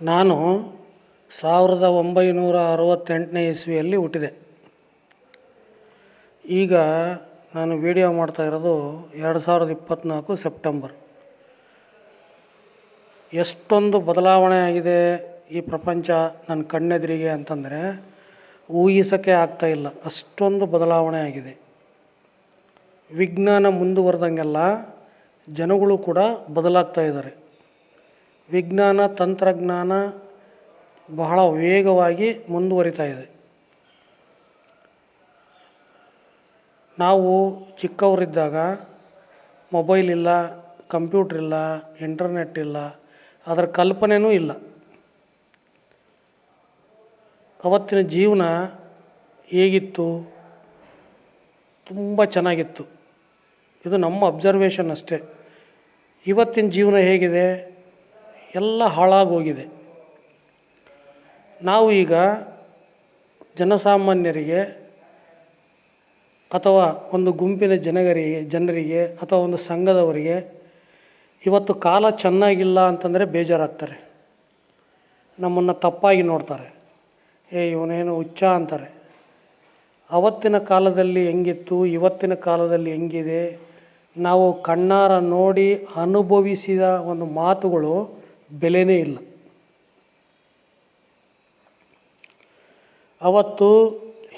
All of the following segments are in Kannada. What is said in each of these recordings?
ನಾನು 1968ನೇ ಇಸ್ವಿಯಲ್ಲಿ ಹುಟ್ಟಿದೆ. ಈಗ ನಾನು ವಿಡಿಯೋ ಮಾಡ್ತಾ ಇರೋದು 2024 ಸೆಪ್ಟೆಂಬರ್. ಎಷ್ಟೊಂದು ಬದಲಾವಣೆ ಆಗಿದೆ ಈ ಪ್ರಪಂಚ ನನ್ನ ಕಣ್ಣೆದುರಿಗೆ ಅಂತಂದರೆ ಊಹಿಸೋಕ್ಕೆ ಆಗ್ತಾಯಿಲ್ಲ. ಅಷ್ಟೊಂದು ಬದಲಾವಣೆ ಆಗಿದೆ. ವಿಜ್ಞಾನ ಮುಂದುವರೆದಂಗೆಲ್ಲ ಜನಗಳು ಕೂಡ ಬದಲಾಗ್ತಾ ಇದ್ದಾರೆ. ವಿಜ್ಞಾನ ತಂತ್ರಜ್ಞಾನ ಬಹಳ ವೇಗವಾಗಿ ಮುಂದುವರಿತಾ ಇದೆ. ನಾವು ಚಿಕ್ಕವರಿದ್ದಾಗ ಮೊಬೈಲ್ ಇಲ್ಲ, ಕಂಪ್ಯೂಟ್ರ್ ಇಲ್ಲ, ಇಂಟರ್ನೆಟ್ ಇಲ್ಲ, ಅದರ ಕಲ್ಪನೆಯೂ ಇಲ್ಲ. ಅವತ್ತಿನ ಜೀವನ ಹೇಗಿತ್ತು? ತುಂಬ ಚೆನ್ನಾಗಿತ್ತು. ಇದು ನಮ್ಮ ಅಬ್ಸರ್ವೇಷನ್ ಅಷ್ಟೇ. ಇವತ್ತಿನ ಜೀವನ ಹೇಗಿದೆ? ಎಲ್ಲ ಹಾಳಾಗೋಗಿದೆ. ನಾವು ಈಗ ಜನಸಾಮಾನ್ಯರಿಗೆ ಅಥವಾ ಒಂದು ಗುಂಪಿನ ಜನರಿಗೆ ಅಥವಾ ಒಂದು ಸಂಘದವರಿಗೆ ಇವತ್ತು ಕಾಲ ಚೆನ್ನಾಗಿಲ್ಲ ಅಂತಂದರೆ ಬೇಜಾರಾಗ್ತಾರೆ. ನಮ್ಮನ್ನು ತಪ್ಪಾಗಿ ನೋಡ್ತಾರೆ. ಇವನೇನು ಹುಚ್ಚ ಅಂತಾರೆ. ಅವತ್ತಿನ ಕಾಲದಲ್ಲಿ ಹೆಂಗಿತ್ತು, ಇವತ್ತಿನ ಕಾಲದಲ್ಲಿ ಹೆಂಗಿದೆ, ನಾವು ಕಣ್ಣಾರ ನೋಡಿ ಅನುಭವಿಸಿದ ಒಂದು ಮಾತುಗಳು ಬೆಲೆನೇ ಇಲ್ಲ. ಅವತ್ತು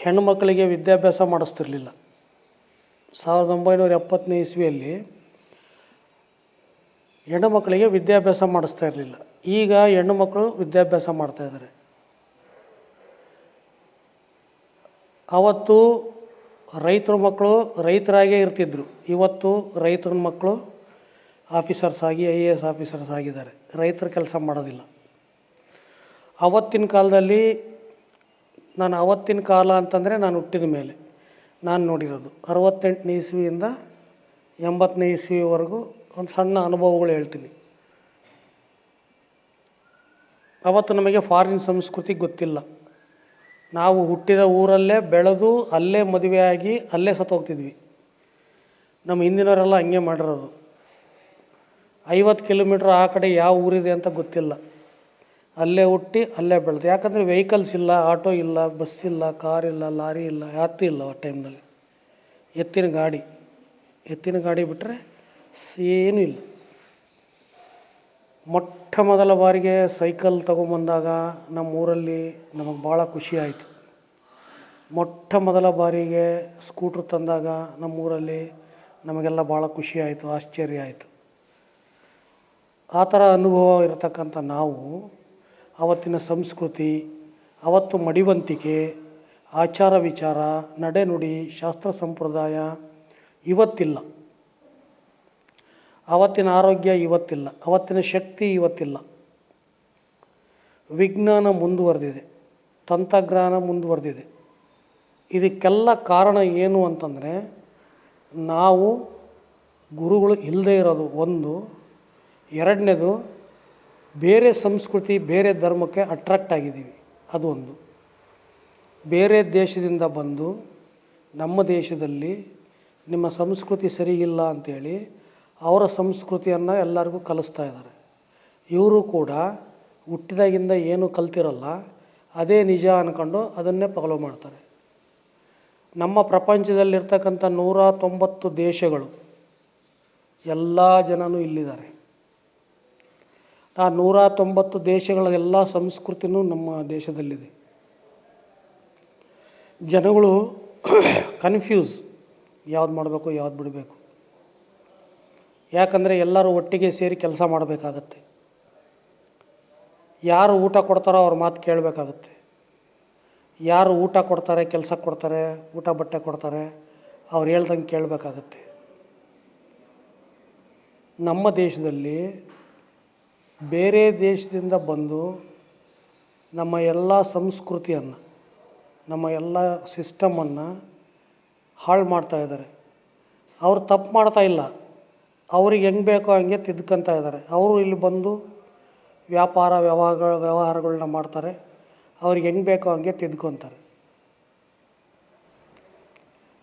ಹೆಣ್ಣುಮಕ್ಕಳಿಗೆ ವಿದ್ಯಾಭ್ಯಾಸ ಮಾಡಿಸ್ತಿರ್ಲಿಲ್ಲ. 1970ನೇ ಇಸ್ವಿಯಲ್ಲಿ ಹೆಣ್ಣು ಮಕ್ಕಳಿಗೆ ವಿದ್ಯಾಭ್ಯಾಸ ಮಾಡಿಸ್ತಾ ಇರಲಿಲ್ಲ. ಈಗ ಹೆಣ್ಣು ಮಕ್ಕಳು ವಿದ್ಯಾಭ್ಯಾಸ ಮಾಡ್ತಾಯಿದ್ದಾರೆ. ಅವತ್ತು ರೈತರ ಮಕ್ಕಳು ರೈತರಾಗೇ ಇರ್ತಿದ್ರು. ಇವತ್ತು ರೈತರ ಮಕ್ಕಳು ಆಫೀಸರ್ಸ್ ಆಗಿ IAS ಆಫೀಸರ್ಸ್ ಆಗಿದ್ದಾರೆ. ರೈತರ ಕೆಲಸ ಮಾಡೋದಿಲ್ಲ. ಅವತ್ತಿನ ಕಾಲದಲ್ಲಿ ಅವತ್ತಿನ ಕಾಲ ಅಂತಂದರೆ ನಾನು ಹುಟ್ಟಿದ ಮೇಲೆ ನಾನು ನೋಡಿರೋದು 68ನೇ ಇಸ್ವಿಯಿಂದ 80ನೇ ಇಸ್ವಿವರೆಗೂ ಒಂದು ಸಣ್ಣ ಅನುಭವಗಳು ಹೇಳ್ತೀನಿ. ಅವತ್ತು ನಮಗೆ ಫಾರಿನ್ ಸಂಸ್ಕೃತಿ ಗೊತ್ತಿಲ್ಲ. ನಾವು ಹುಟ್ಟಿದ ಊರಲ್ಲೇ ಬೆಳೆದು ಅಲ್ಲೇ ಮದುವೆಯಾಗಿ ಅಲ್ಲೇ ಸತ್ತೋಗ್ತಿದ್ವಿ. ನಮ್ಮ ಹಿಂದಿನವರೆಲ್ಲ ಹಂಗೆ ಮಾಡಿರೋದು. 50 ಕಿಲೋಮೀಟ್ರ್ ಆ ಕಡೆ ಯಾವ ಊರಿದೆ ಅಂತ ಗೊತ್ತಿಲ್ಲ. ಅಲ್ಲೇ ಹುಟ್ಟಿ ಅಲ್ಲೇ ಬೆಳೆದು. ಯಾಕಂದರೆ ವೆಹಿಕಲ್ಸ್ ಇಲ್ಲ, ಆಟೋ ಇಲ್ಲ, ಬಸ್ ಇಲ್ಲ, ಕಾರ್ ಇಲ್ಲ, ಲಾರಿ ಇಲ್ಲ, ಯಾತ್ರಿ ಇಲ್ಲ. ಆ ಟೈಮ್ನಲ್ಲಿ ಎತ್ತಿನ ಗಾಡಿ ಬಿಟ್ಟರೆ ಏನೂ ಇಲ್ಲ. ಮೊಟ್ಟ ಮೊದಲ ಬಾರಿಗೆ ಸೈಕಲ್ ತೊಗೊಂಬಂದಾಗ ನಮ್ಮೂರಲ್ಲಿ ನಮಗೆ ಭಾಳ ಖುಷಿ ಆಯಿತು. ಮೊಟ್ಟ ಮೊದಲ ಬಾರಿಗೆ ಸ್ಕೂಟ್ರ್ ತಂದಾಗ ನಮ್ಮೂರಲ್ಲಿ ನಮಗೆಲ್ಲ ಭಾಳ ಖುಷಿ ಆಯಿತು, ಆಶ್ಚರ್ಯ ಆಯಿತು. ಆ ಥರ ಅನುಭವ ಇರತಕ್ಕಂಥ ನಾವು ಅವತ್ತಿನ ಸಂಸ್ಕೃತಿ, ಅವತ್ತು ಮಡಿವಂತಿಕೆ, ಆಚಾರ ವಿಚಾರ, ನಡೆನುಡಿ, ಶಾಸ್ತ್ರ ಸಂಪ್ರದಾಯ ಇವತ್ತಿಲ್ಲ. ಅವತ್ತಿನ ಆರೋಗ್ಯ ಇವತ್ತಿಲ್ಲ. ಅವತ್ತಿನ ಶಕ್ತಿ ಇವತ್ತಿಲ್ಲ. ವಿಜ್ಞಾನ ಮುಂದುವರೆದಿದೆ, ತಂತ್ರಜ್ಞಾನ ಮುಂದುವರೆದಿದೆ. ಇದಕ್ಕೆಲ್ಲ ಕಾರಣ ಏನು ಅಂತಂದರೆ ನಾವು ಗುರುಗಳು ಇಲ್ಲದೇ ಇರೋದು ಒಂದು. ಎರಡನೇದು, ಬೇರೆ ಸಂಸ್ಕೃತಿ ಬೇರೆ ಧರ್ಮಕ್ಕೆ ಅಟ್ರಾಕ್ಟ್ ಆಗಿದ್ದೀವಿ, ಅದು ಒಂದು. ಬೇರೆ ದೇಶದಿಂದ ಬಂದು ನಮ್ಮ ದೇಶದಲ್ಲಿ ನಿಮ್ಮ ಸಂಸ್ಕೃತಿ ಸರಿಯಿಲ್ಲ ಅಂಥೇಳಿ ಅವರ ಸಂಸ್ಕೃತಿಯನ್ನು ಎಲ್ಲರಿಗೂ ಕಲಿಸ್ತಾ ಇದ್ದಾರೆ. ಇವರು ಕೂಡ ಹುಟ್ಟಿದಾಗಿಂದ ಏನು ಕಲ್ತಿರಲ್ಲ, ಅದೇ ನಿಜ ಅಂದ್ಕೊಂಡು ಅದನ್ನೇ ಫಾಲೋ ಮಾಡ್ತಾರೆ. ನಮ್ಮ ಪ್ರಪಂಚದಲ್ಲಿರ್ತಕ್ಕಂಥ 190 ದೇಶಗಳು ಎಲ್ಲ ಜನನೂ ಇಲ್ಲಿದ್ದಾರೆ. ಆ 190 ದೇಶಗಳ ಎಲ್ಲ ಸಂಸ್ಕೃತಿನೂ ನಮ್ಮ ದೇಶದಲ್ಲಿದೆ. ಜನಗಳು ಕನ್ಫ್ಯೂಸ್, ಯಾವ್ದು ಮಾಡಬೇಕು ಯಾವ್ದು ಬಿಡಬೇಕು. ಯಾಕಂದರೆ ಎಲ್ಲರೂ ಒಟ್ಟಿಗೆ ಸೇರಿ ಕೆಲಸ ಮಾಡಬೇಕಾಗತ್ತೆ. ಯಾರು ಊಟ ಕೊಡ್ತಾರೋ ಅವ್ರ ಮಾತು ಕೇಳಬೇಕಾಗತ್ತೆ. ಯಾರು ಊಟ ಕೊಡ್ತಾರೆ, ಕೆಲಸ ಕೊಡ್ತಾರೆ, ಊಟ ಬಟ್ಟೆ ಕೊಡ್ತಾರೆ, ಅವ್ರು ಹೇಳ್ದಂಗೆ ಕೇಳಬೇಕಾಗತ್ತೆ. ನಮ್ಮ ದೇಶದಲ್ಲಿ ಬೇರೆ ದೇಶದಿಂದ ಬಂದು ನಮ್ಮ ಎಲ್ಲ ಸಂಸ್ಕೃತಿಯನ್ನು, ನಮ್ಮ ಎಲ್ಲ ಸಿಸ್ಟಮನ್ನು ಹಾಳು ಮಾಡ್ತಾಯಿದ್ದಾರೆ. ಅವರು ತಪ್ಪು ಮಾಡ್ತಾಯಿಲ್ಲ, ಅವ್ರಿಗೆ ಹೆಂಗೆ ಬೇಕೋ ಹಂಗೆ ತಿದ್ಕೊತಾ ಇದ್ದಾರೆ. ಅವರು ಇಲ್ಲಿ ಬಂದು ವ್ಯವಹಾರಗಳನ್ನ ಮಾಡ್ತಾರೆ. ಅವ್ರಿಗೆ ಹೆಂಗೆ ಬೇಕೋ ಹಂಗೆ ತಿದ್ಕೊತಾರೆ.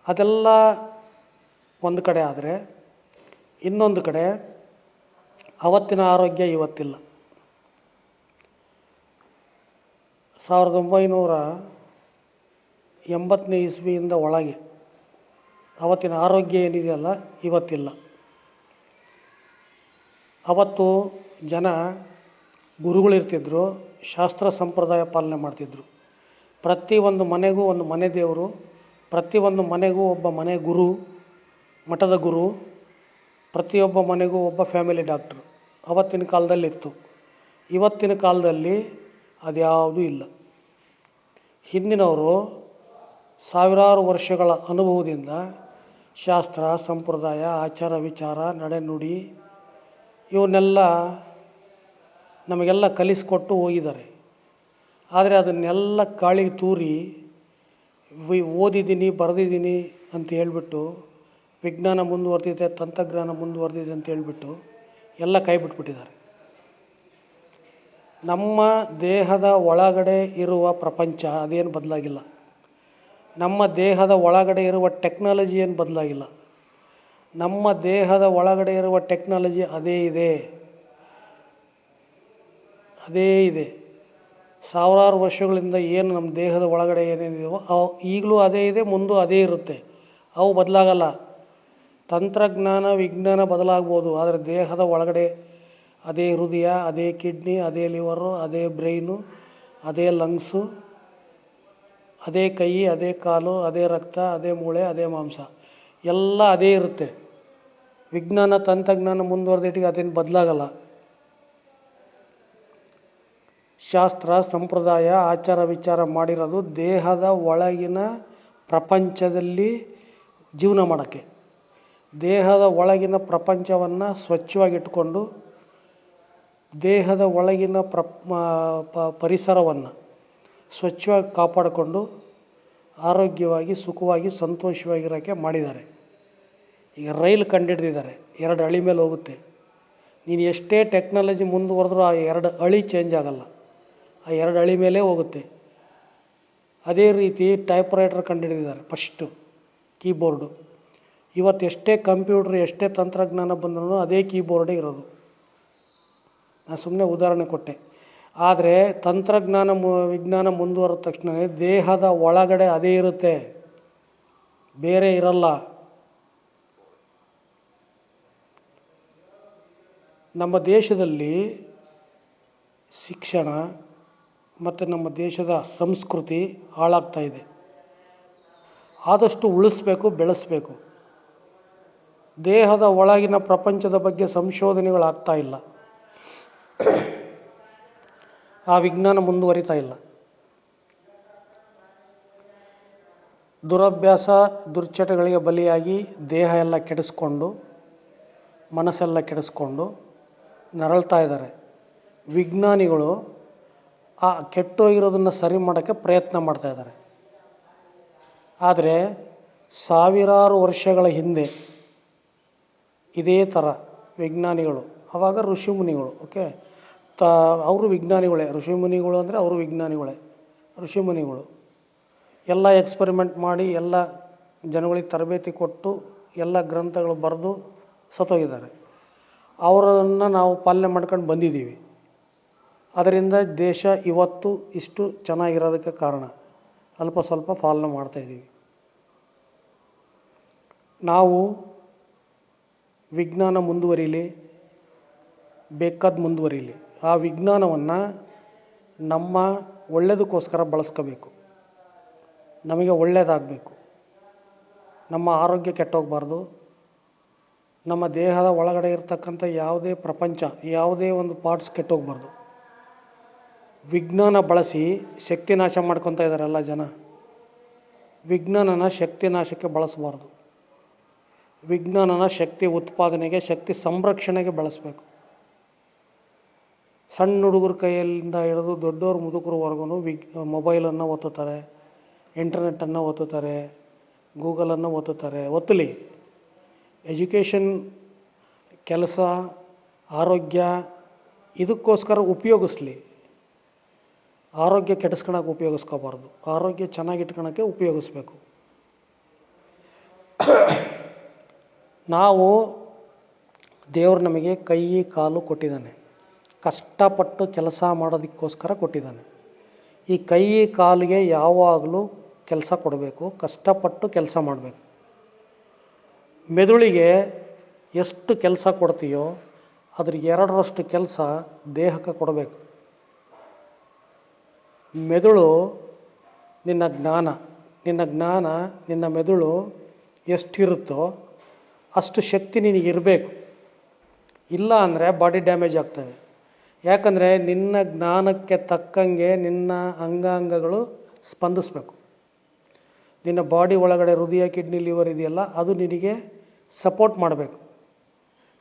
ಅದೆಲ್ಲ ಒಂದು ಕಡೆ ಆದರೆ, ಇನ್ನೊಂದು ಕಡೆ ಅವತ್ತಿನ ಆರೋಗ್ಯ ಇವತ್ತಿಲ್ಲ. 1980ನೇ ಇಸ್ವಿಯಿಂದ ಒಳಗೆ ಅವತ್ತಿನ ಆರೋಗ್ಯ ಏನಿದೆಯಲ್ಲ ಇವತ್ತಿಲ್ಲ. ಅವತ್ತು ಜನ ಗುರುಗಳಿರ್ತಿದ್ರು, ಶಾಸ್ತ್ರ ಸಂಪ್ರದಾಯ ಪಾಲನೆ ಮಾಡ್ತಿದ್ರು. ಪ್ರತಿಯೊಂದು ಮನೆಗೂ ಒಂದು ಮನೆ ದೇವರು, ಪ್ರತಿಯೊಂದು ಮನೆಗೂ ಒಬ್ಬ ಮನೆ ಗುರು, ಮಠದ ಗುರು, ಪ್ರತಿಯೊಬ್ಬ ಮನೆಗೂ ಒಬ್ಬ ಫ್ಯಾಮಿಲಿ ಡಾಕ್ಟ್ರು ಅವತ್ತಿನ ಕಾಲದಲ್ಲಿತ್ತು. ಇವತ್ತಿನ ಕಾಲದಲ್ಲಿ ಅದ್ಯಾವುದೂ ಇಲ್ಲ. ಹಿಂದಿನವರು ಸಾವಿರಾರು ವರ್ಷಗಳ ಅನುಭವದಿಂದ ಶಾಸ್ತ್ರ ಸಂಪ್ರದಾಯ ಆಚಾರ ವಿಚಾರ ನಡೆನುಡಿ ಇವನ್ನೆಲ್ಲ ನಮಗೆಲ್ಲ ಕಲಿಸ್ಕೊಟ್ಟು ಹೋಗಿದ್ದಾರೆ. ಆದರೆ ಅದನ್ನೆಲ್ಲ ಗಾಳಿಗೆ ತೂರಿ ಓದಿದ್ದೀನಿ ಬರೆದಿದ್ದೀನಿ ಅಂತ ಹೇಳ್ಬಿಟ್ಟು ವಿಜ್ಞಾನ ಮುಂದುವರೆದಿದೆ, ತಂತ್ರಜ್ಞಾನ ಮುಂದುವರೆದಿದೆ ಅಂತ ಹೇಳ್ಬಿಟ್ಟು ಎಲ್ಲ ಕೈ ಬಿಟ್ಬಿಟ್ಟಿದ್ದಾರೆ. ನಮ್ಮ ದೇಹದ ಒಳಗಡೆ ಇರುವ ಪ್ರಪಂಚ ಅದೇನು ಬದಲಾಗಿಲ್ಲ. ನಮ್ಮ ದೇಹದ ಒಳಗಡೆ ಇರುವ ಟೆಕ್ನಾಲಜಿ ಏನು ಬದಲಾಗಿಲ್ಲ. ನಮ್ಮ ದೇಹದ ಒಳಗಡೆ ಇರುವ ಟೆಕ್ನಾಲಜಿ ಅದೇ ಇದೆ. ಸಾವಿರಾರು ವರ್ಷಗಳಿಂದ ಏನು ನಮ್ಮ ದೇಹದ ಒಳಗಡೆ ಏನೇನಿದೆಯೋ ಅವು ಈಗಲೂ ಅದೇ ಇದೆ, ಮುಂದೂ ಅದೇ ಇರುತ್ತೆ. ಅವು ಬದಲಾಗಲ್ಲ. ತಂತ್ರಜ್ಞಾನ ವಿಜ್ಞಾನ ಬದಲಾಗ್ಬೋದು, ಆದರೆ ದೇಹದ ಒಳಗಡೆ ಅದೇ ಹೃದಯ, ಅದೇ ಕಿಡ್ನಿ, ಅದೇ ಲಿವರು, ಅದೇ ಬ್ರೈನು, ಅದೇ ಲಂಗ್ಸು, ಅದೇ ಕೈ, ಅದೇ ಕಾಲು, ಅದೇ ರಕ್ತ, ಅದೇ ಮೂಳೆ, ಅದೇ ಮಾಂಸ ಎಲ್ಲ ಅದೇ ಇರುತ್ತೆ. ವಿಜ್ಞಾನ ತಂತ್ರಜ್ಞಾನ ಮುಂದುವರೆದಿಟ್ಟಿಗೆ ಅದೇನು ಬದಲಾಗಲ್ಲ. ಶಾಸ್ತ್ರ ಸಂಪ್ರದಾಯ ಆಚಾರ ವಿಚಾರ ಮಾಡಿರೋದು ದೇಹದ ಒಳಗಿನ ಪ್ರಪಂಚದಲ್ಲಿ ಜೀವನ ಮಾಡೋಕ್ಕೆ. ದೇಹದ ಒಳಗಿನ ಪ್ರಪಂಚವನ್ನು ಸ್ವಚ್ಛವಾಗಿಟ್ಕೊಂಡು ದೇಹದ ಒಳಗಿನ ಪರಿಸರವನ್ನು ಸ್ವಚ್ಛವಾಗಿ ಕಾಪಾಡಿಕೊಂಡು ಆರೋಗ್ಯವಾಗಿ ಸುಖವಾಗಿ ಸಂತೋಷವಾಗಿರೋಕ್ಕೆ ಮಾಡಿದ್ದಾರೆ. ಈಗ ರೈಲು ಕಂಡುಹಿಡ್ದಿದ್ದಾರೆ, 2 ಹಳಿ ಮೇಲೆ ಹೋಗುತ್ತೆ. ನೀನು ಎಷ್ಟೇ ಟೆಕ್ನಾಲಜಿ ಮುಂದುವರೆದ್ರೂ ಆ 2 ಹಳಿ ಚೇಂಜ್ ಆಗಲ್ಲ, ಆ 2 ಹಳಿ ಮೇಲೆ ಹೋಗುತ್ತೆ. ಅದೇ ರೀತಿ ಟೈಪ್ರೈಟರ್ ಕಂಡುಹಿಡಿದಿದ್ದಾರೆ, ಫಸ್ಟು ಕೀಬೋರ್ಡು. ಇವತ್ತು ಎಷ್ಟೇ ಕಂಪ್ಯೂಟ್ರ್ ಎಷ್ಟೇ ತಂತ್ರಜ್ಞಾನ ಬಂದ್ರೂ ಅದೇ ಕೀಬೋರ್ಡೇ ಇರೋದು. ನಾನು ಸುಮ್ಮನೆ ಉದಾಹರಣೆ ಕೊಟ್ಟೆ. ಆದರೆ ತಂತ್ರಜ್ಞಾನ ವಿಜ್ಞಾನ ಮುಂದುವರೆದ ತಕ್ಷಣ ದೇಹದ ಒಳಗಡೆ ಅದೇ ಇರುತ್ತೆ, ಬೇರೆ ಇರಲ್ಲ. ನಮ್ಮ ದೇಶದಲ್ಲಿ ಶಿಕ್ಷಣ ಮತ್ತು ನಮ್ಮ ದೇಶದ ಸಂಸ್ಕೃತಿ ಹಾಳಾಗ್ತಾ ಇದೆ. ಆದಷ್ಟು ಉಳಿಸ್ಬೇಕು, ಬೆಳೆಸಬೇಕು. ದೇಹದ ಒಳಗಿನ ಪ್ರಪಂಚದ ಬಗ್ಗೆ ಸಂಶೋಧನೆಗಳಾಗ್ತಾ ಇಲ್ಲ, ಆ ವಿಜ್ಞಾನ ಮುಂದುವರಿತಾ ಇಲ್ಲ. ದುರಭ್ಯಾಸ ದುರ್ಚಟಗಳಿಗೆ ಬಲಿಯಾಗಿ ದೇಹ ಎಲ್ಲ ಕೆಡಿಸ್ಕೊಂಡು ಮನಸ್ಸೆಲ್ಲ ಕೆಡಿಸ್ಕೊಂಡು ನರಳ್ತಾ ಇದ್ದಾರೆ. ವಿಜ್ಞಾನಿಗಳು ಆ ಕೆಟ್ಟೋಗಿರೋದನ್ನು ಸರಿ ಮಾಡೋಕ್ಕೆ ಪ್ರಯತ್ನ ಮಾಡ್ತಾಯಿದ್ದಾರೆ. ಆದರೆ ಸಾವಿರಾರು ವರ್ಷಗಳ ಹಿಂದೆ ಇದೇ ಥರ ವಿಜ್ಞಾನಿಗಳು, ಆವಾಗ ಋಷಿಮುನಿಗಳು, ಓಕೆ, ಅವರು ವಿಜ್ಞಾನಿಗಳೇ. ಋಷಿಮುನಿಗಳು ಅಂದರೆ ಅವರು ವಿಜ್ಞಾನಿಗಳೇ, ಋಷಿಮುನಿಗಳು ಎಲ್ಲ ಎಕ್ಸ್ಪರಿಮೆಂಟ್ ಮಾಡಿ ಎಲ್ಲ ಜನಗಳಿಗೆ ತರಬೇತಿ ಕೊಟ್ಟು ಎಲ್ಲ ಗ್ರಂಥಗಳು ಬರೆದು ಸತ್ತೋಗಿದ್ದಾರೆ. ಅವರನ್ನು ನಾವು ಪಾಲನೆ ಮಾಡ್ಕೊಂಡು ಬಂದಿದ್ದೀವಿ. ಅದರಿಂದ ದೇಶ ಇವತ್ತು ಇಷ್ಟು ಚೆನ್ನಾಗಿರೋದಕ್ಕೆ ಕಾರಣ ಅಲ್ಪ ಸ್ವಲ್ಪ ಪಾಲನೆ ಮಾಡ್ತಾಯಿದ್ದೀವಿ. ನಾವು ವಿಜ್ಞಾನ ಮುಂದುವರಿಲಿ, ಬೇಕಾದ ಮುಂದುವರಿಲಿ, ಆ ವಿಜ್ಞಾನವನ್ನು ನಮ್ಮ ಒಳ್ಳೆಯದಕ್ಕೋಸ್ಕರ ಬಳಸ್ಕೋಬೇಕು. ನಮಗೆ ಒಳ್ಳೆಯದಾಗಬೇಕು, ನಮ್ಮ ಆರೋಗ್ಯ ಕೆಟ್ಟೋಗಬಾರ್ದು. ನಮ್ಮ ದೇಹದ ಒಳಗಡೆ ಇರ್ತಕ್ಕಂಥ ಯಾವುದೇ ಪ್ರಪಂಚ, ಯಾವುದೇ ಒಂದು ಪಾರ್ಟ್ಸ್ ಕೆಟ್ಟೋಗಬಾರ್ದು. ವಿಜ್ಞಾನ ಬಳಸಿ ಶಕ್ತಿ ನಾಶ ಮಾಡ್ಕೊತಾ ಇದ್ದಾರೆ ಎಲ್ಲ ಜನ. ವಿಜ್ಞಾನನ ಶಕ್ತಿ ನಾಶಕ್ಕೆ ಬಳಸಬಾರ್ದು. ವಿಜ್ಞಾನನ ಶಕ್ತಿ ಉತ್ಪಾದನೆಗೆ, ಶಕ್ತಿ ಸಂರಕ್ಷಣೆಗೆ ಬಳಸಬೇಕು. ಸಣ್ಣ ಹುಡುಗರ ಕೈಯಲ್ಲಿಂದ ಹಿಡಿದು ದೊಡ್ಡವ್ರ ಮುದುಕರವರೆಗೂ ಮೊಬೈಲನ್ನು ಒತ್ತುತ್ತಾರೆ, ಇಂಟರ್ನೆಟ್ಟನ್ನು ಒತ್ತುತ್ತಾರೆ, ಗೂಗಲನ್ನು ಒತ್ತುತ್ತಾರೆ. ಒತ್ತಲಿ. ಎಜುಕೇಷನ್, ಕೆಲಸ, ಆರೋಗ್ಯ ಇದಕ್ಕೋಸ್ಕರ ಉಪಯೋಗಿಸ್ಲಿ. ಆರೋಗ್ಯ ಕೆಡಿಸ್ಕೊಳಕ್ಕೆ ಉಪಯೋಗಿಸ್ಕೋಬಾರ್ದು, ಆರೋಗ್ಯ ಚೆನ್ನಾಗಿಟ್ಕೊಳಕ್ಕೆ ಉಪಯೋಗಿಸ್ಬೇಕು. ನಾವು ದೇವರು ನಮಗೆ ಕೈ ಕಾಲು ಕೊಟ್ಟಿದ್ದಾನೆ, ಕಷ್ಟಪಟ್ಟು ಕೆಲಸ ಮಾಡೋದಕ್ಕೋಸ್ಕರ ಕೊಟ್ಟಿದ್ದಾನೆ. ಈ ಕೈ ಕಾಲಿಗೆ ಯಾವಾಗಲೂ ಕೆಲಸ ಕೊಡಬೇಕು, ಕಷ್ಟಪಟ್ಟು ಕೆಲಸ ಮಾಡಬೇಕು. ಮೆದುಳಿಗೆ ಎಷ್ಟು ಕೆಲಸ ಕೊಡ್ತೀಯೋ ಅದ್ರ 2ರಷ್ಟು ಕೆಲಸ ದೇಹಕ್ಕೆ ಕೊಡಬೇಕು. ಮೆದುಳು ನಿನ್ನ ಜ್ಞಾನ, ನಿನ್ನ ಮೆದುಳು ಎಷ್ಟಿರುತ್ತೋ ಅಷ್ಟು ಶಕ್ತಿ ನಿನಗಿರಬೇಕು. ಇಲ್ಲ ಅಂದರೆ ಬಾಡಿ ಡ್ಯಾಮೇಜ್ ಆಗ್ತವೆ. ಯಾಕಂದರೆ ನಿನ್ನ ಜ್ಞಾನಕ್ಕೆ ತಕ್ಕಂಗೆ ನಿನ್ನ ಅಂಗಾಂಗಗಳು ಸ್ಪಂದಿಸಬೇಕು. ನಿನ್ನ ಬಾಡಿ ಒಳಗಡೆ ಹೃದಯ, ಕಿಡ್ನಿ, ಲಿವರ್ ಇದೆಯಲ್ಲ, ಅದು ನಿನಗೆ ಸಪೋರ್ಟ್ ಮಾಡಬೇಕು.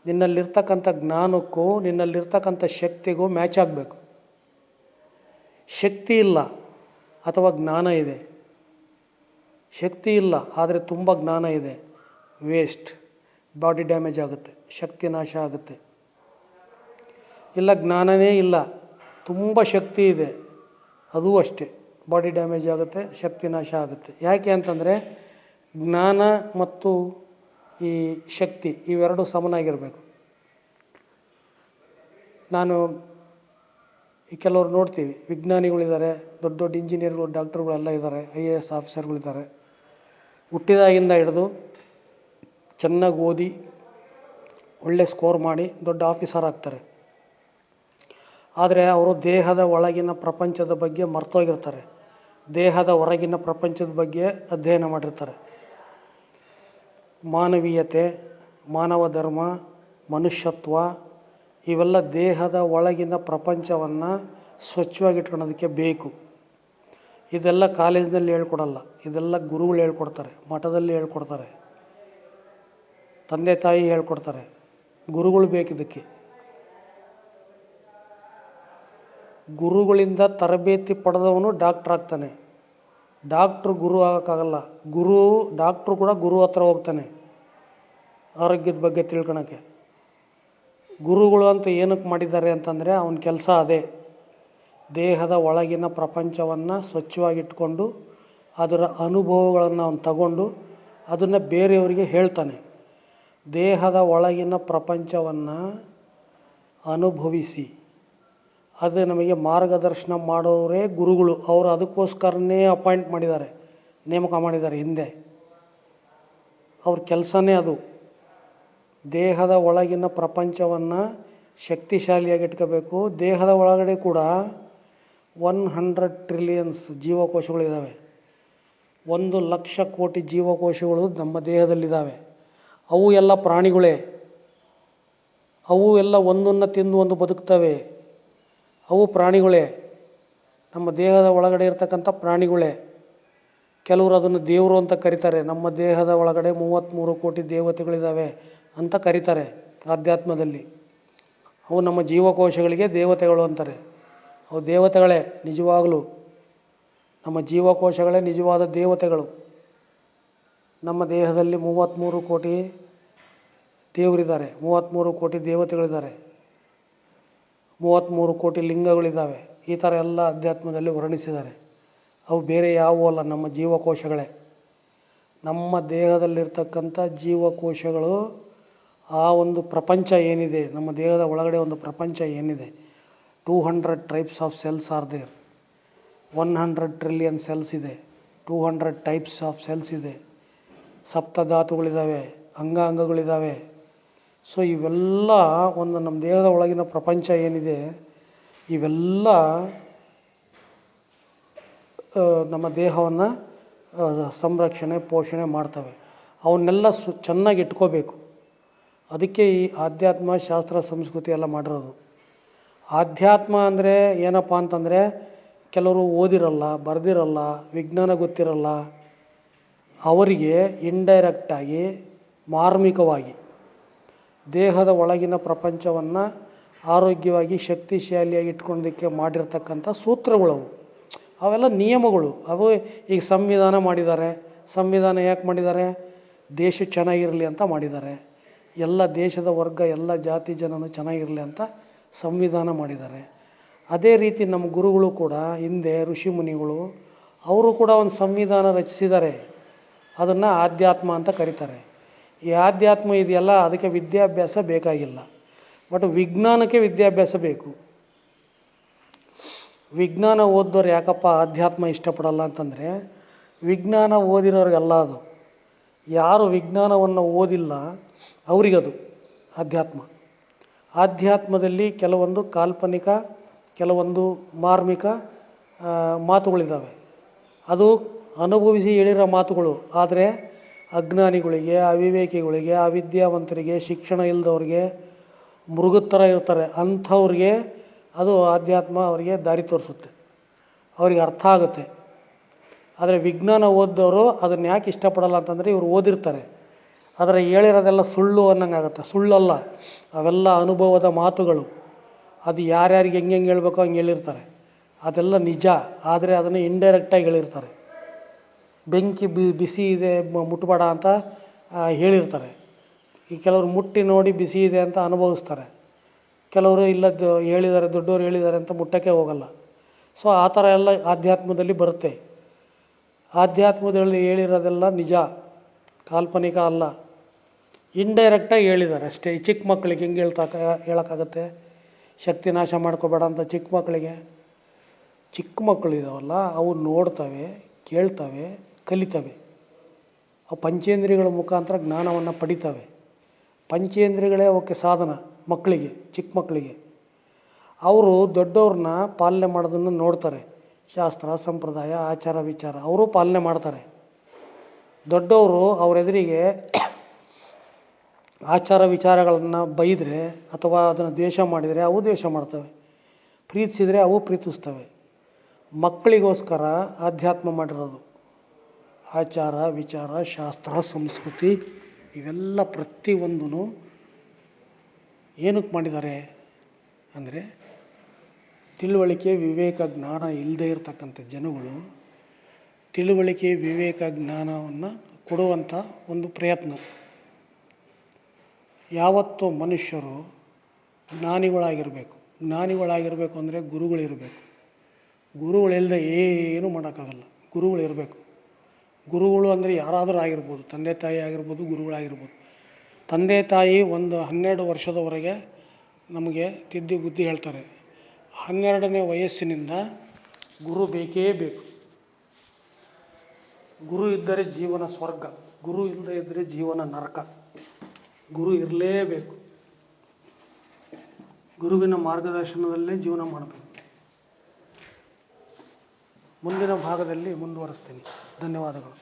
ನಿನ್ನಲ್ಲಿರ್ತಕ್ಕಂಥ ಜ್ಞಾನಕ್ಕೂ ನಿನ್ನಲ್ಲಿರ್ತಕ್ಕಂಥ ಶಕ್ತಿಗೂ ಮ್ಯಾಚ್ ಆಗಬೇಕು. ಶಕ್ತಿ ಇಲ್ಲ ಅಥವಾ ಜ್ಞಾನ ಇದೆ, ಶಕ್ತಿ ಇಲ್ಲ ಆದರೆ ತುಂಬ ಜ್ಞಾನ ಇದೆ, ವೇಸ್ಟ್, ಬಾಡಿ ಡ್ಯಾಮೇಜ್ ಆಗುತ್ತೆ, ಶಕ್ತಿ ನಾಶ ಆಗುತ್ತೆ. ಇಲ್ಲ ಜ್ಞಾನವೇ ಇಲ್ಲ, ತುಂಬ ಶಕ್ತಿ ಇದೆ, ಅದೂ ಅಷ್ಟೇ, ಬಾಡಿ ಡ್ಯಾಮೇಜ್ ಆಗುತ್ತೆ, ಶಕ್ತಿ ನಾಶ ಆಗುತ್ತೆ. ಯಾಕೆ ಅಂತಂದರೆ ಜ್ಞಾನ ಮತ್ತು ಈ ಶಕ್ತಿ ಇವೆರಡು ಸಮನಾಗಿರಬೇಕು. ನಾನು ಕೆಲವರು ನೋಡ್ತೀವಿ, ವಿಜ್ಞಾನಿಗಳಿದ್ದಾರೆ, ದೊಡ್ಡ ದೊಡ್ಡ ಇಂಜಿನಿಯರ್ಗಳು, ಡಾಕ್ಟರ್ಗಳೆಲ್ಲ ಇದ್ದಾರೆ, IAS ಆಫೀಸರ್ಗಳಿದ್ದಾರೆ. ಹುಟ್ಟಿದಾಗಿಂದ ಹಿಡಿದು ಚೆನ್ನಾಗಿ ಓದಿ ಒಳ್ಳೆ ಸ್ಕೋರ್ ಮಾಡಿ ದೊಡ್ಡ ಆಫೀಸರ್ ಆಗ್ತಾರೆ. ಆದರೆ ಅವರು ದೇಹದ ಒಳಗಿನ ಪ್ರಪಂಚದ ಬಗ್ಗೆ ಮರ್ತೋಗಿರ್ತಾರೆ, ದೇಹದ ಹೊರಗಿನ ಪ್ರಪಂಚದ ಬಗ್ಗೆ ಅಧ್ಯಯನ ಮಾಡಿರ್ತಾರೆ. ಮಾನವೀಯತೆ, ಮಾನವ ಧರ್ಮ, ಮನುಷ್ಯತ್ವ ಇವೆಲ್ಲ ದೇಹದ ಒಳಗಿನ ಪ್ರಪಂಚವನ್ನು ಸ್ವಚ್ಛವಾಗಿಟ್ಕೊಳ್ಳೋದಕ್ಕೆ ಬೇಕು. ಇದೆಲ್ಲ ಕಾಲೇಜಿನಲ್ಲಿ ಹೇಳ್ಕೊಡಲ್ಲ, ಇದೆಲ್ಲ ಗುರುಗಳು ಹೇಳ್ಕೊಡ್ತಾರೆ, ಮಠದಲ್ಲಿ ಹೇಳ್ಕೊಡ್ತಾರೆ, ತಂದೆ ತಾಯಿ ಹೇಳ್ಕೊಡ್ತಾರೆ, ಗುರುಗಳು ಬೇಕಿದ್ದಕ್ಕೆ. ಗುರುಗಳಿಂದ ತರಬೇತಿ ಪಡೆದವನು ಡಾಕ್ಟ್ರ್ ಆಗ್ತಾನೆ, ಡಾಕ್ಟ್ರು ಗುರು ಆಗೋಕ್ಕಾಗಲ್ಲ. ಡಾಕ್ಟ್ರು ಕೂಡ ಗುರು ಹತ್ರ ಹೋಗ್ತಾನೆ ಆರೋಗ್ಯದ ಬಗ್ಗೆ ತಿಳ್ಕೊಳಕ್ಕೆ. ಗುರುಗಳು ಅಂತ ಏನಕ್ಕೆ ಮಾಡಿದ್ದಾರೆ ಅಂತಂದರೆ ಅವನ ಕೆಲಸ ಅದೇ, ದೇಹದ ಒಳಗಿನ ಪ್ರಪಂಚವನ್ನು ಸ್ವಚ್ಛವಾಗಿಟ್ಕೊಂಡು ಅದರ ಅನುಭವಗಳನ್ನು ಅವನು ತಗೊಂಡು ಅದನ್ನು ಬೇರೆಯವರಿಗೆ ಹೇಳ್ತಾನೆ. ದೇಹದ ಒಳಗಿನ ಪ್ರಪಂಚವನ್ನು ಅನುಭವಿಸಿ ಅದು ನಮಗೆ ಮಾರ್ಗದರ್ಶನ ಮಾಡೋರೇ ಗುರುಗಳು. ಅವರು ಅದಕ್ಕೋಸ್ಕರನೇ ಅಪಾಯಿಂಟ್ ಮಾಡಿದ್ದಾರೆ, ನೇಮಕ ಮಾಡಿದ್ದಾರೆ ಹಿಂದೆ. ಅವ್ರ ಕೆಲಸನೇ ಅದು. ದೇಹದ ಒಳಗಿನ ಪ್ರಪಂಚವನ್ನು ಶಕ್ತಿಶಾಲಿಯಾಗಿ ಇಟ್ಕೋಬೇಕು. ದೇಹದ ಒಳಗಡೆ ಕೂಡ 100 ಟ್ರಿಲಿಯನ್ಸ್ ಜೀವಕೋಶಗಳಿದ್ದಾವೆ. 1,00,000 ಕೋಟಿ ಜೀವಕೋಶಗಳು ನಮ್ಮ ದೇಹದಲ್ಲಿದ್ದಾವೆ. ಅವು ಎಲ್ಲ ಪ್ರಾಣಿಗಳೇ, ಅವು ಎಲ್ಲ ಒಂದನ್ನು ತಿಂದು ಒಂದು ಬದುಕ್ತವೆ, ಅವು ಪ್ರಾಣಿಗಳೇ, ನಮ್ಮ ದೇಹದ ಒಳಗಡೆ ಇರ್ತಕ್ಕಂಥ ಪ್ರಾಣಿಗಳೇ. ಕೆಲವರು ಅದನ್ನು ದೇವರು ಅಂತ ಕರೀತಾರೆ. ನಮ್ಮ ದೇಹದ ಒಳಗಡೆ 33 ಕೋಟಿ ದೇವತೆಗಳಿದ್ದಾವೆ ಅಂತ ಕರೀತಾರೆ ಆಧ್ಯಾತ್ಮದಲ್ಲಿ. ಅವು ನಮ್ಮ ಜೀವಕೋಶಗಳಿಗೆ ದೇವತೆಗಳು ಅಂತಾರೆ. ಅವು ದೇವತೆಗಳೇ ನಿಜವಾಗಲೂ, ನಮ್ಮ ಜೀವಕೋಶಗಳೇ ನಿಜವಾದ ದೇವತೆಗಳು. ನಮ್ಮ ದೇಹದಲ್ಲಿ 33 ಕೋಟಿ ದೇವರಿದ್ದಾರೆ, 33 ಕೋಟಿ ದೇವತೆಗಳಿದ್ದಾರೆ, 33 ಕೋಟಿ ಲಿಂಗಗಳಿದ್ದಾವೆ. ಈ ಥರ ಎಲ್ಲ ಅಧ್ಯಾತ್ಮದಲ್ಲಿ ವರ್ಣಿಸಿದ್ದಾರೆ. ಅವು ಬೇರೆ ಯಾವುವೂ ಅಲ್ಲ, ನಮ್ಮ ಜೀವಕೋಶಗಳೇ. ನಮ್ಮ ದೇಹದಲ್ಲಿರ್ತಕ್ಕಂಥ ಜೀವಕೋಶಗಳು ಆ ಒಂದು ಪ್ರಪಂಚ ಏನಿದೆ, ನಮ್ಮ ದೇಹದ ಒಳಗಡೆ ಒಂದು ಪ್ರಪಂಚ ಏನಿದೆ, 200 types of cells are there, 100 trillion cells ಇದೆ, 200 ಟೈಪ್ಸ್ ಆಫ್ ಸೆಲ್ಸ್ ಇದೆ, ಸಪ್ತಧಾತುಗಳಿದ್ದಾವೆ, ಅಂಗಾಂಗಗಳಿದ್ದಾವೆ. ಸೊ ಇವೆಲ್ಲ ಒಂದು ನಮ್ಮ ದೇಹದ ಒಳಗಿನ ಪ್ರಪಂಚ ಏನಿದೆ, ಇವೆಲ್ಲ ನಮ್ಮ ದೇಹವನ್ನು ಸಂರಕ್ಷಣೆ ಪೋಷಣೆ ಮಾಡ್ತವೆ. ಅವನ್ನೆಲ್ಲ ಚೆನ್ನಾಗಿ ಇಟ್ಕೋಬೇಕು. ಅದಕ್ಕೆ ಈ ಆಧ್ಯಾತ್ಮ, ಶಾಸ್ತ್ರ, ಸಂಸ್ಕೃತಿ ಎಲ್ಲ ಮಾಡಿರೋದು. ಆಧ್ಯಾತ್ಮ ಅಂದರೆ ಏನಪ್ಪ ಅಂತಂದರೆ, ಕೆಲವರು ಓದಿರಲ್ಲ, ಬರೆದಿರಲ್ಲ, ವಿಜ್ಞಾನ ಗೊತ್ತಿರಲ್ಲ, ಅವರಿಗೆ ಇಂಡೈರೆಕ್ಟಾಗಿ ಮಾರ್ಮಿಕವಾಗಿ ದೇಹದ ಒಳಗಿನ ಪ್ರಪಂಚವನ್ನು ಆರೋಗ್ಯವಾಗಿ ಶಕ್ತಿಶಾಲಿಯಾಗಿ ಇಟ್ಕೊಳ್ಳೋದಕ್ಕೆ ಮಾಡಿರ್ತಕ್ಕಂಥ ಸೂತ್ರಗಳವು, ಅವೆಲ್ಲ ನಿಯಮಗಳು. ಅವು ಈಗ ಸಂವಿಧಾನ ಮಾಡಿದ್ದಾರೆ. ಸಂವಿಧಾನ ಯಾಕೆ ಮಾಡಿದ್ದಾರೆ? ದೇಶ ಚೆನ್ನಾಗಿರಲಿ ಅಂತ ಮಾಡಿದ್ದಾರೆ. ಎಲ್ಲ ದೇಶದ ವರ್ಗ, ಎಲ್ಲ ಜಾತಿ ಜನನು ಚೆನ್ನಾಗಿರಲಿ ಅಂತ ಸಂವಿಧಾನ ಮಾಡಿದ್ದಾರೆ. ಅದೇ ರೀತಿ ನಮ್ಮ ಗುರುಗಳು ಕೂಡ ಹಿಂದೆ ಋಷಿ ಮುನಿಗಳು ಅವರು ಕೂಡ ಒಂದು ಸಂವಿಧಾನ ರಚಿಸಿದ್ದಾರೆ. ಅದನ್ನು ಆಧ್ಯಾತ್ಮ ಅಂತ ಕರೀತಾರೆ. ಈ ಆಧ್ಯಾತ್ಮ ಇದೆಯಲ್ಲ, ಅದಕ್ಕೆ ವಿದ್ಯಾಭ್ಯಾಸ ಬೇಕಾಗಿಲ್ಲ, ಬಟ್ ವಿಜ್ಞಾನಕ್ಕೆ ವಿದ್ಯಾಭ್ಯಾಸ ಬೇಕು. ವಿಜ್ಞಾನ ಓದೋರು ಯಾಕಪ್ಪ ಆಧ್ಯಾತ್ಮ ಇಷ್ಟಪಡಲ್ಲ ಅಂತಂದರೆ, ವಿಜ್ಞಾನ ಓದಿರೋರಿಗೆಲ್ಲ ಅದು. ಯಾರು ವಿಜ್ಞಾನವನ್ನು ಓದಿಲ್ಲ ಅವರಿಗದು ಆಧ್ಯಾತ್ಮ. ಆಧ್ಯಾತ್ಮದಲ್ಲಿ ಕೆಲವೊಂದು ಕಾಲ್ಪನಿಕ, ಕೆಲವೊಂದು ಮಾರ್ಮಿಕ ಮಾತುಗಳಿದ್ದಾವೆ. ಅದು ಅನುಭವಿಸಿ ಹೇಳಿರೋ ಮಾತುಗಳು. ಆದರೆ ಅಜ್ಞಾನಿಗಳಿಗೆ, ಅವಿವೇಕಿಗಳಿಗೆ, ಅವಿದ್ಯಾವಂತರಿಗೆ, ಶಿಕ್ಷಣ ಇಲ್ಲದವ್ರಿಗೆ, ಮೃಗದ ಥರ ಇರ್ತಾರೆ ಅಂಥವ್ರಿಗೆ ಅದು ಆಧ್ಯಾತ್ಮ ಅವರಿಗೆ ದಾರಿ ತೋರಿಸುತ್ತೆ, ಅವ್ರಿಗೆ ಅರ್ಥ ಆಗುತ್ತೆ. ಆದರೆ ವಿಜ್ಞಾನ ಓದಿದವರು ಅದನ್ನು ಯಾಕೆ ಇಷ್ಟಪಡಲ್ಲ ಅಂತಂದರೆ, ಇವರು ಓದಿರ್ತಾರೆ ಆದರೆ ಹೇಳಿರೋದೆಲ್ಲ ಸುಳ್ಳು ಅನ್ನಂಗಾಗುತ್ತೆ. ಸುಳ್ಳಲ್ಲ, ಅವೆಲ್ಲ ಅನುಭವದ ಮಾತುಗಳು. ಅದು ಯಾರ್ಯಾರಿಗೆ ಹೆಂಗೆ ಹೇಳ್ಬೇಕೋ ಹಂಗೆ ಹೇಳಿರ್ತಾರೆ. ಅದೆಲ್ಲ ನಿಜ, ಆದರೆ ಅದನ್ನು ಇಂಡೈರೆಕ್ಟಾಗಿ ಹೇಳಿರ್ತಾರೆ. ಬೆಂಕಿ ಬಿಸಿ ಇದೆ ಮುಟ್ಬೇಡ ಅಂತ ಹೇಳಿರ್ತಾರೆ. ಈ ಕೆಲವರು ಮುಟ್ಟಿ ನೋಡಿ ಬಿಸಿ ಇದೆ ಅಂತ ಅನುಭವಿಸ್ತಾರೆ. ಕೆಲವರು ಇಲ್ಲದ್ದು ಹೇಳಿದ್ದಾರೆ, ದೊಡ್ಡವರು ಹೇಳಿದ್ದಾರೆ ಅಂತ ಮುಟ್ಟಕ್ಕೆ ಹೋಗಲ್ಲ. ಸೊ ಆ ಥರ ಎಲ್ಲ ಆಧ್ಯಾತ್ಮದಲ್ಲಿ ಬರುತ್ತೆ. ಆಧ್ಯಾತ್ಮದಲ್ಲಿ ಹೇಳಿರೋದೆಲ್ಲ ನಿಜ, ಕಾಲ್ಪನಿಕ ಅಲ್ಲ. ಇಂಡೈರೆಕ್ಟಾಗಿ ಹೇಳಿದ್ದಾರೆ ಅಷ್ಟೇ. ಈ ಚಿಕ್ಕ ಮಕ್ಕಳಿಗೆ ಹೆಂಗೆ ಹೇಳೋಕ್ಕಾಗತ್ತೆ, ಶಕ್ತಿ ನಾಶ ಮಾಡ್ಕೋಬೇಡ ಅಂತ ಚಿಕ್ಕ ಮಕ್ಕಳಿಗೆ. ಚಿಕ್ಕ ಮಕ್ಕಳಿದಾವಲ್ಲ ಅವು ನೋಡ್ತವೆ, ಕೇಳ್ತವೆ, ಕಲಿತವೆ. ಅವು ಪಂಚೇಂದ್ರಿಯಗಳ ಮುಖಾಂತರ ಜ್ಞಾನವನ್ನು ಪಡಿತವೆ. ಪಂಚೇಂದ್ರಿಯಗಳೇ ಅವಕ್ಕೆ ಸಾಧನ ಮಕ್ಕಳಿಗೆ, ಚಿಕ್ಕ ಮಕ್ಕಳಿಗೆ. ಅವರು ದೊಡ್ಡವ್ರನ್ನ ಪಾಲನೆ ಮಾಡೋದನ್ನು ನೋಡ್ತಾರೆ. ಶಾಸ್ತ್ರ, ಸಂಪ್ರದಾಯ, ಆಚಾರ, ವಿಚಾರ ಅವರು ಪಾಲನೆ ಮಾಡ್ತಾರೆ. ದೊಡ್ಡವರು ಅವ್ರ ಎದುರಿಗೆ ಆಚಾರ ವಿಚಾರಗಳನ್ನು ಬೈದರೆ ಅಥವಾ ಅದನ್ನು ದ್ವೇಷ ಮಾಡಿದರೆ ಅವು ದ್ವೇಷ ಮಾಡ್ತವೆ, ಪ್ರೀತಿಸಿದರೆ ಅವು ಪ್ರೀತಿಸ್ತವೆ. ಮಕ್ಕಳಿಗೋಸ್ಕರ ಆಧ್ಯಾತ್ಮ ಮಾಡಿರೋದು. ಆಚಾರ, ವಿಚಾರ, ಶಾಸ್ತ್ರ, ಸಂಸ್ಕೃತಿ ಇವೆಲ್ಲ ಪ್ರತಿಯೊಂದೂ ಏನಕ್ಕೆ ಮಾಡಿದ್ದಾರೆ ಅಂದರೆ, ತಿಳುವಳಿಕೆ, ವಿವೇಕ, ಜ್ಞಾನ ಇಲ್ಲದೇ ಇರತಕ್ಕಂಥ ಜನಗಳು ತಿಳುವಳಿಕೆ, ವಿವೇಕ, ಜ್ಞಾನವನ್ನು ಕೊಡುವಂಥ ಒಂದು ಪ್ರಯತ್ನ. ಯಾವತ್ತೂ ಮನುಷ್ಯರು ಜ್ಞಾನಿಗಳಾಗಿರಬೇಕು. ಜ್ಞಾನಿಗಳಾಗಿರಬೇಕು ಅಂದರೆ ಗುರುಗಳಿರಬೇಕು. ಗುರುಗಳಿಲ್ಲದೆ ಏನೂ ಮಾಡೋಕ್ಕಾಗಲ್ಲ. ಗುರುಗಳಿರಬೇಕು. ಗುರುಗಳು ಅಂದರೆ ಯಾರಾದರೂ ಆಗಿರ್ಬೋದು, ತಂದೆ ತಾಯಿ ಆಗಿರ್ಬೋದು, ಗುರುಗಳಾಗಿರ್ಬೋದು. ತಂದೆ ತಾಯಿ ಒಂದು 12 ವರ್ಷದವರೆಗೆ ನಮಗೆ ತಿದ್ದಿ ಬುದ್ಧಿ ಹೇಳ್ತಾರೆ. 12ನೇ ವಯಸ್ಸಿನಿಂದ ಗುರು ಬೇಕೇ ಬೇಕು. ಗುರು ಇದ್ದರೆ ಜೀವನ ಸ್ವರ್ಗ, ಗುರು ಇಲ್ಲದೇ ಇದ್ದರೆ ಜೀವನ ನರಕ. ಗುರು ಇರಲೇಬೇಕು. ಗುರುವಿನ ಮಾರ್ಗದರ್ಶನದಲ್ಲೇ ಜೀವನ ಮಾಡಬೇಕು. ಮುಂದಿನ ಭಾಗದಲ್ಲಿ ಮುಂದುವರಿಸ್ತೀನಿ. ಧನ್ಯವಾದಗಳು.